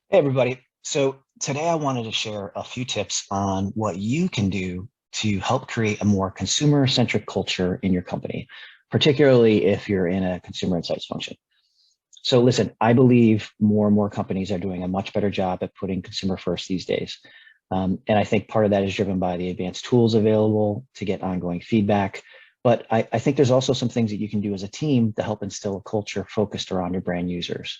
Hey, everybody. So today I wanted to share a few tips on what you can do to help create a more consumer-centric culture in your company, particularly if you're in a consumer insights function. So listen, I believe more and more companies are doing a much better job at putting consumer first these days. And I think part of that is driven by the advanced tools available to get ongoing feedback. But I think there's also some things that you can do as a team to help instill a culture focused around your brand users.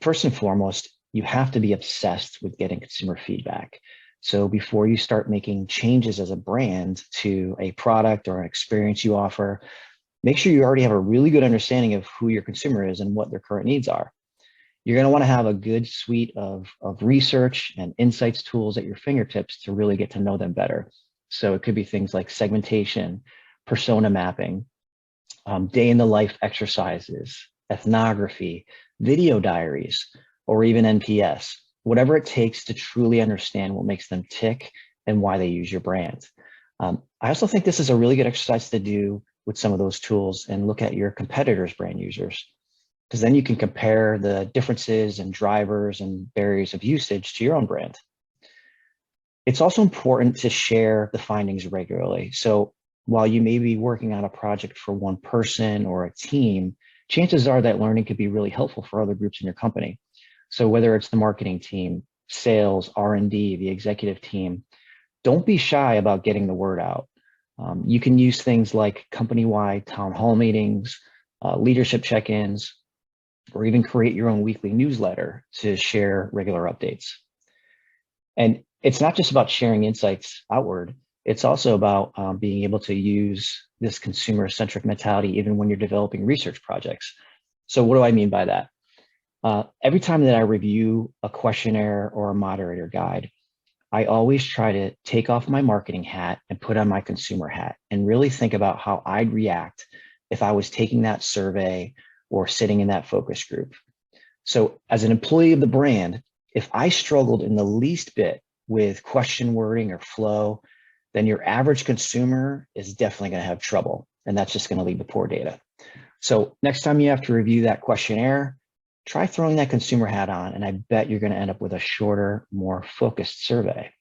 First and foremost, you have to be obsessed with getting consumer feedback. So before you start making changes as a brand to a product or an experience you offer, make sure you already have a really good understanding of who your consumer is and what their current needs are. You're going to want to have a good suite of research and insights tools at your fingertips to really get to know them better. So it could be things like segmentation, persona mapping, day in the life exercises, ethnography, video diaries, or even NPS, whatever it takes to truly understand what makes them tick and why they use your brand. I also think this is a really good exercise to do with some of those tools and look at your competitors' brand users, because then you can compare the differences and drivers and barriers of usage to your own brand. It's also important to share the findings regularly. So while you may be working on a project for one person or a team, chances are that learning could be really helpful for other groups in your company. So whether it's the marketing team, sales, R&D, the executive team, don't be shy about getting the word out. You can use things like company-wide town hall meetings, leadership check-ins, or even create your own weekly newsletter to share regular updates. And it's not just about sharing insights outward. It's also about being able to use this consumer-centric mentality even when you're developing research projects. So what do I mean by that? Every time that I review a questionnaire or a moderator guide, I always try to take off my marketing hat and put on my consumer hat and really think about how I'd react if I was taking that survey or sitting in that focus group. So as an employee of the brand, if I struggled in the least bit with question wording or flow, then your average consumer is definitely going to have trouble. And that's just going to lead to poor data. So next time you have to review that questionnaire, try throwing that consumer hat on, and I bet you're going to end up with a shorter, more focused survey.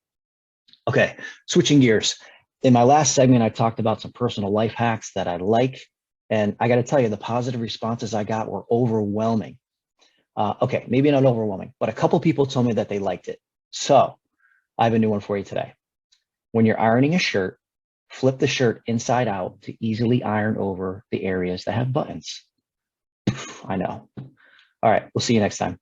Okay, switching gears. In my last segment, I talked about some personal life hacks that I like. And I got to tell you, the positive responses I got were overwhelming. Okay, maybe not overwhelming, but a couple people told me that they liked it. So I have a new one for you today. When you're ironing a shirt, flip the shirt inside out to easily iron over the areas that have buttons. I know. All right, we'll see you next time.